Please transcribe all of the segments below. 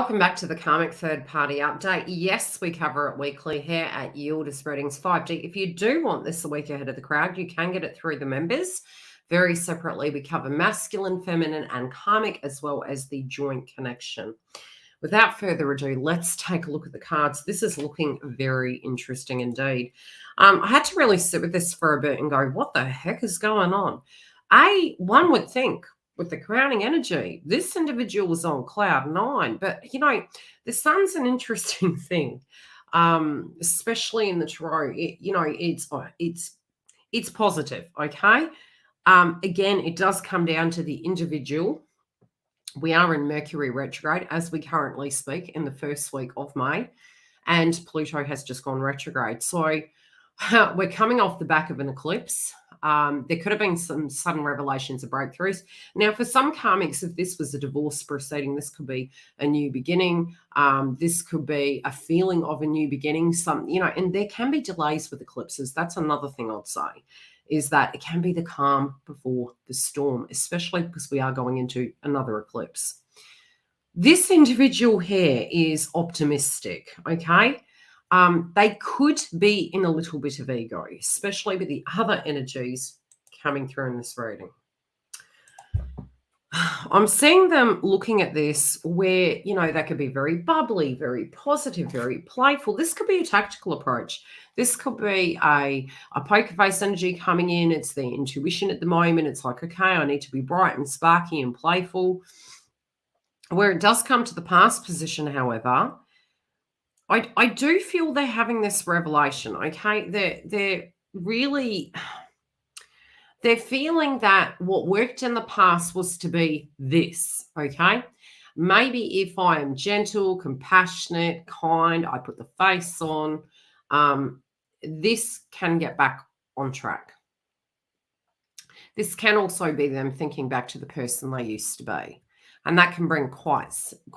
Welcome back to the Karmic Third Party Update. Yes, we cover it weekly here at Yildiz Readings 5D. If you do want this a week ahead of the crowd, you can get it through the members. Very separately, we cover masculine, feminine, and karmic, as well as the joint connection. Without further ado, let's take a look at the cards. This is looking very interesting indeed. I had to really sit with this for a bit and go, what the heck is going on? One would think, with the crowning energy, this individual was on cloud nine. But, the sun's an interesting thing, especially in the tarot. It's positive, okay? Again, it does come down to the individual. We are in Mercury retrograde as we currently speak in the first week of May, and Pluto has just gone retrograde. So we're coming off the back of an eclipse. There could have been some sudden revelations or breakthroughs. Now, for some karmics, if this was a divorce proceeding, this could be a new beginning. This could be a feeling of a new beginning. And there can be delays with eclipses. That's another thing I'd say, is that it can be the calm before the storm, especially because we are going into another eclipse. This individual here is optimistic, okay? They could be in a little bit of ego, especially with the other energies coming through in this reading. I'm seeing them looking at this where, they could be very bubbly, very positive, very playful. This could be a tactical approach. This could be a poker face energy coming in. It's the intuition at the moment. It's like, okay, I need to be bright and sparky and playful. Where it does come to the past position, however, I do feel they're having this revelation, okay? They're feeling that what worked in the past was to be this, okay? Maybe if I am gentle, compassionate, kind, I put the face on, this can get back on track. This can also be them thinking back to the person they used to be. And that can bring quite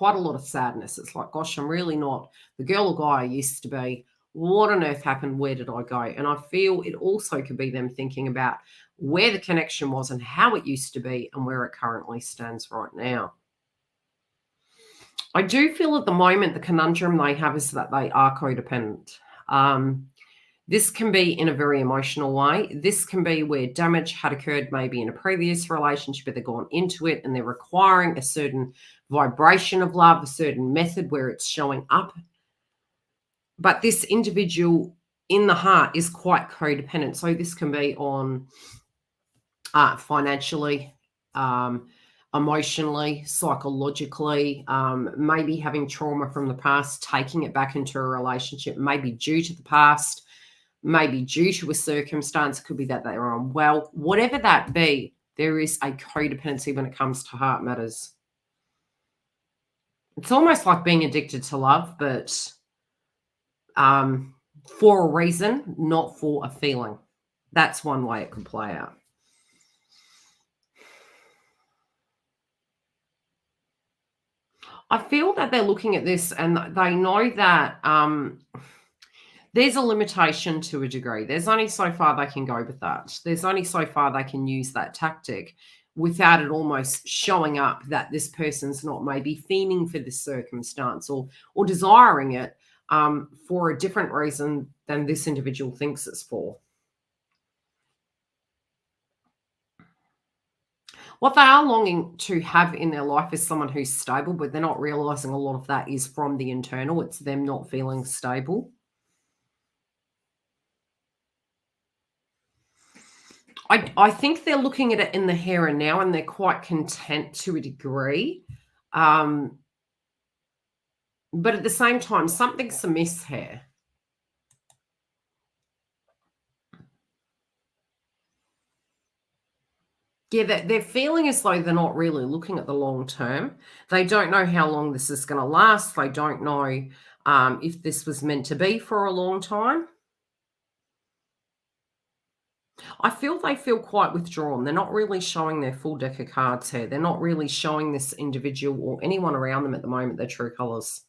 a lot of sadness. It's like, gosh, I'm really not the girl or guy I used to be. What on earth happened? Where did I go? And I feel it also could be them thinking about where the connection was and how it used to be and where it currently stands right now. I do feel at the moment the conundrum they have is that they are codependent. This can be in a very emotional way. This can be where damage had occurred maybe in a previous relationship, but they've gone into it and they're requiring a certain vibration of love, a certain method where it's showing up. But this individual in the heart is quite codependent. So this can be on financially, emotionally, psychologically, maybe having trauma from the past, taking it back into a relationship, maybe due to the past, maybe due to a circumstance. It could be that they're unwell. Whatever that be, there is a codependency when it comes to heart matters. It's almost like being addicted to love, but for a reason, not for a feeling. That's one way it could play out. I feel that they're looking at this and they know that there's a limitation to a degree. There's only so far they can go with that. There's only so far they can use that tactic without it almost showing up that this person's not maybe fiending for this circumstance or desiring it for a different reason than this individual thinks it's for. What they are longing to have in their life is someone who's stable, but they're not realizing a lot of that is from the internal. It's them not feeling stable. I think they're looking at it in the here and now, and they're quite content to a degree. But at the same time, something's amiss here. Yeah, they're feeling as though they're not really looking at the long term. They don't know how long this is going to last. They don't know if this was meant to be for a long time. I feel they feel quite withdrawn. They're not really showing their full deck of cards here. They're not really showing this individual or anyone around them at the moment their true colors.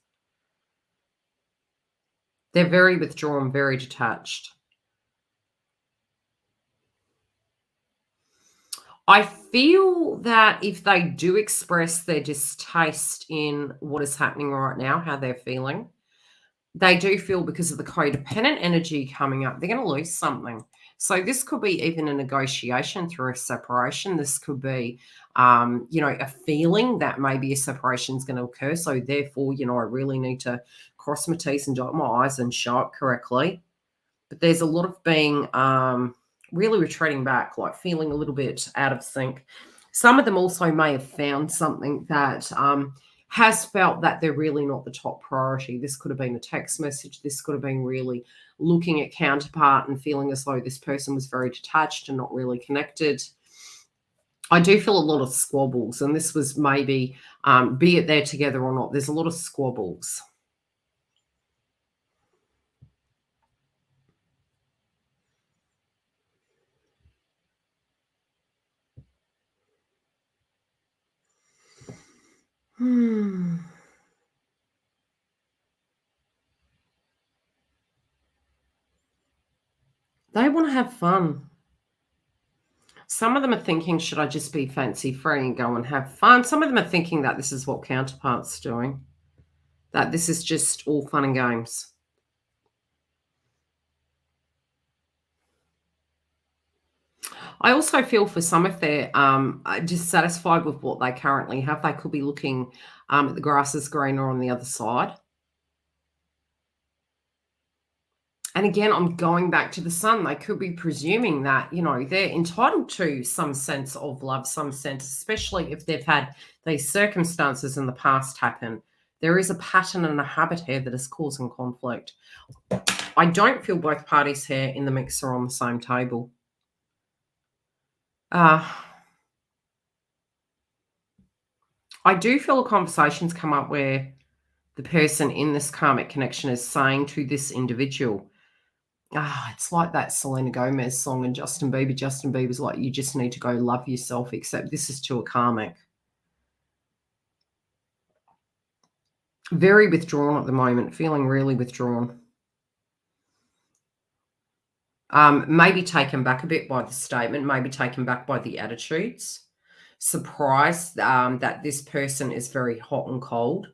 They're very withdrawn, very detached. I feel that if they do express their distaste in what is happening right now, how they're feeling, they do feel because of the codependent energy coming up, they're going to lose something. So this could be even a negotiation through a separation. This could be, a feeling that maybe a separation is going to occur. So therefore, I really need to cross my T's and dot my I's and show up correctly. But there's a lot of being really retreating back, like feeling a little bit out of sync. Some of them also may have found something that has felt that they're really not the top priority. This could have been a text message. This could have been really looking at counterpart and feeling as though this person was very detached and not really connected. I do feel a lot of squabbles, and this was maybe, be it they're together or not, there's a lot of squabbles. Hmm. They want to have fun. Some of them are thinking, should I just be fancy free and go and have fun? Some of them are thinking that this is what counterpart's doing, that this is just all fun and games. I also feel for some, if they're dissatisfied with what they currently have, they could be looking at the grass is greener on the other side. And again, I'm going back to the sun. They could be presuming that, they're entitled to some sense of love, some sense, especially if they've had these circumstances in the past happen. There is a pattern and a habit here that is causing conflict. I don't feel both parties here in the mix are on the same table. I do feel conversations come up where the person in this karmic connection is saying to this individual, it's like that Selena Gomez song and Justin Bieber. Justin Bieber's like, you just need to go love yourself, except this is to a karmic. Very withdrawn at the moment, feeling really withdrawn. Maybe taken back a bit by the statement, maybe taken back by the attitudes. Surprised that this person is very hot and cold.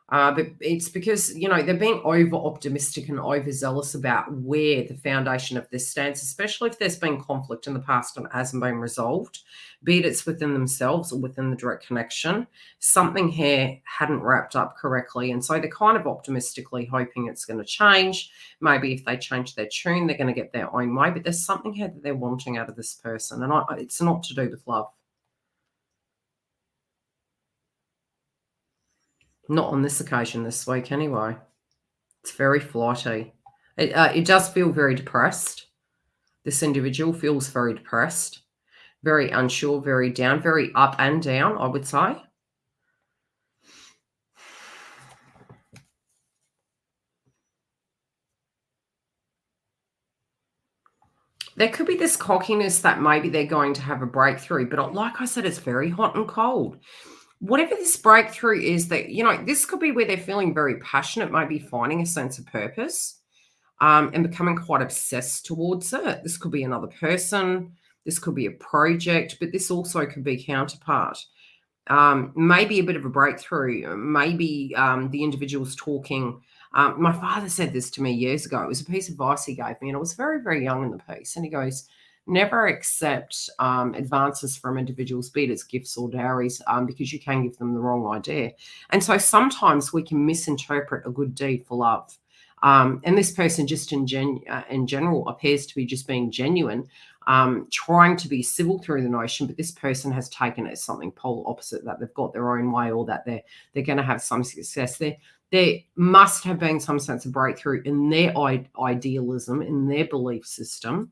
But it's because, they're being over optimistic and overzealous about where the foundation of this stands, especially if there's been conflict in the past and it hasn't been resolved, be it it's within themselves or within the direct connection. Something here hadn't wrapped up correctly. And so they're kind of optimistically hoping it's going to change. Maybe if they change their tune, they're going to get their own way. But there's something here that they're wanting out of this person. And it's not to do with love. Not on this occasion this week, anyway. It's very flighty. It does feel very depressed. This individual feels very depressed, very unsure, very down, very up and down, I would say. There could be this cockiness that maybe they're going to have a breakthrough, but like I said, it's very hot and cold. Whatever this breakthrough is, that, this could be where they're feeling very passionate, maybe finding a sense of purpose. And becoming quite obsessed towards it. This could be another person. This could be a project, but this also could be counterpart. Maybe a bit of a breakthrough. Maybe the individual's talking. My father said this to me years ago. It was a piece of advice he gave me, and I was very, very young in the piece. And he goes, never accept advances from individuals, be it as gifts or dowries, because you can give them the wrong idea. And so sometimes we can misinterpret a good deed for love. And this person just in general appears to be just being genuine, trying to be civil through the notion, but this person has taken it as something polar opposite, that they've got their own way, or that they're going to have some success. There must have been some sense of breakthrough in their idealism, in their belief system.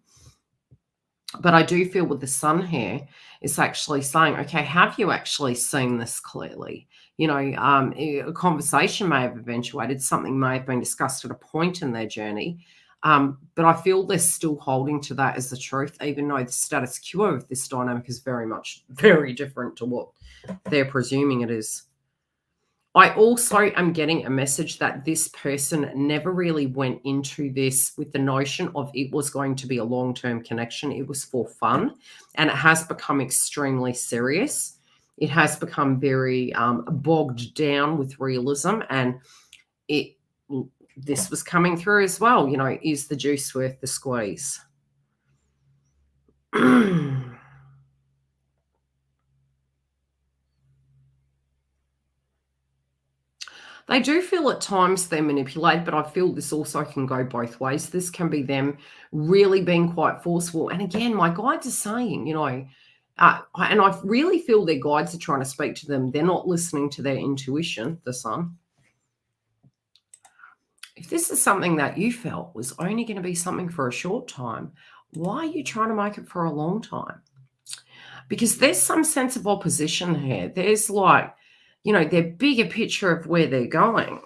But I do feel with the sun here, it's actually saying, okay, have you actually seen this clearly? A conversation may have eventuated, something may have been discussed at a point in their journey. But I feel they're still holding to that as the truth, even though the status quo of this dynamic is very different to what they're presuming it is. I also am getting a message that this person never really went into this with the notion of it was going to be a long-term connection. It was for fun, and it has become extremely serious. It has become very bogged down with realism, and it this was coming through as well. You know, is the juice worth the squeeze? They do feel at times they're manipulated, but I feel this also can go both ways. This can be them really being quite forceful. And again, my guides are saying, you know, and I really feel their guides are trying to speak to them. They're not listening to their intuition, the sun. If this is something that you felt was only going to be something for a short time, why are you trying to make it for a long time? Because there's some sense of opposition here. There's like, you know, their bigger picture of where they're going.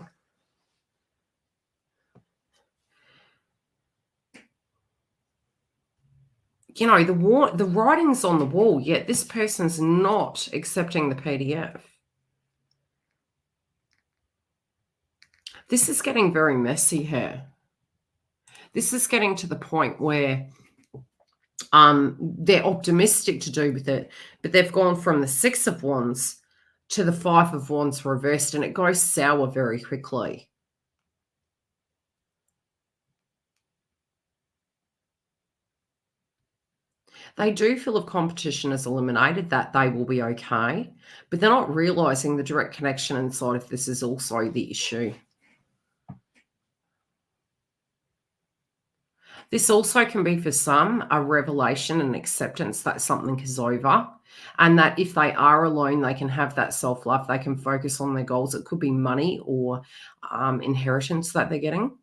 You know, the writing's on the wall, yet this person's not accepting the PDF. This is getting very messy here. This is getting to the point where they're optimistic to do with it, but they've gone from the Six of Wands to the Five of Wands reversed, and it goes sour very quickly. They do feel if competition is eliminated that they will be okay, but they're not realizing the direct connection inside of this is also the issue. This also can be for some a revelation and acceptance that something is over, and that if they are alone, they can have that self-love, they can focus on their goals. It could be money or inheritance that they're getting.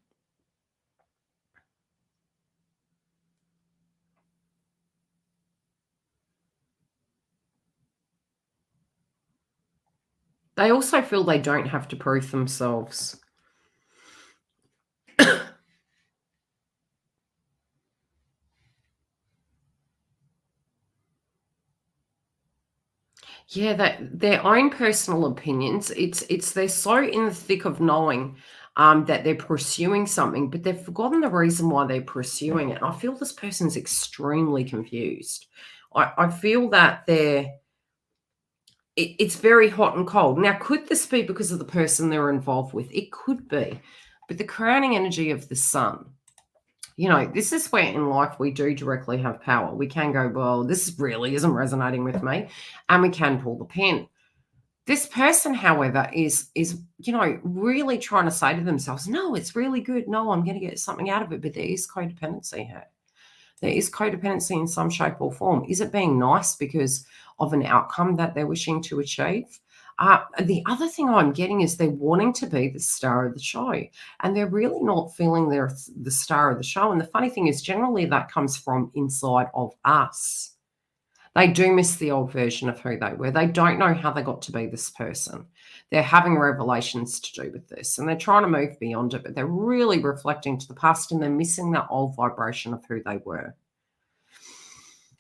They also feel they don't have to prove themselves. Yeah, that their own personal opinions. It's they're so in the thick of knowing that they're pursuing something, but they've forgotten the reason why they're pursuing it. I feel this person's extremely confused. I feel that it's very hot and cold. Now, could this be because of the person they're involved with? It could be, but the crowning energy of the sun. You know, this is where in life we do directly have power. We can go, well, this really isn't resonating with me, and we can pull the pin. This person, however, is you know, really trying to say to themselves, no, it's really good. No, I'm going to get something out of it. But there is codependency here. There is codependency in some shape or form. Is it being nice because of an outcome that they're wishing to achieve? The other thing I'm getting is they're wanting to be the star of the show, and they're really not feeling they're the star of the show. And the funny thing is, generally that comes from inside of us. They do miss the old version of who they were. They don't know how they got to be this person. They're having revelations to do with this, and they're trying to move beyond it, but they're really reflecting to the past, and they're missing that old vibration of who they were.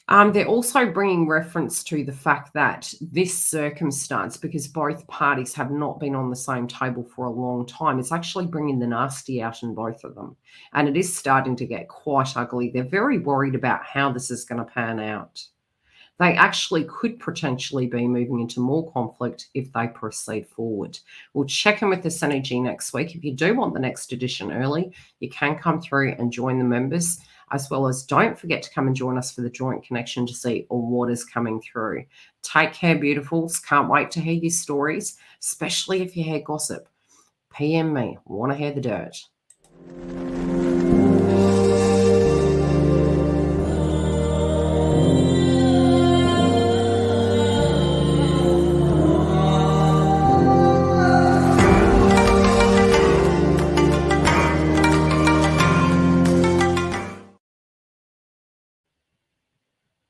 They're also bringing reference to the fact that this circumstance, because both parties have not been on the same table for a long time, it's actually bringing the nasty out in both of them. And it is starting to get quite ugly. They're very worried about how this is going to pan out. They actually could potentially be moving into more conflict if they proceed forward. We'll check in with this energy next week. If you do want the next edition early, you can come through and join the members, as well as don't forget to come and join us for the joint connection to see what is coming through. Take care, beautifuls. Can't wait to hear your stories, especially if you hear gossip. PM me. Want to hear the dirt.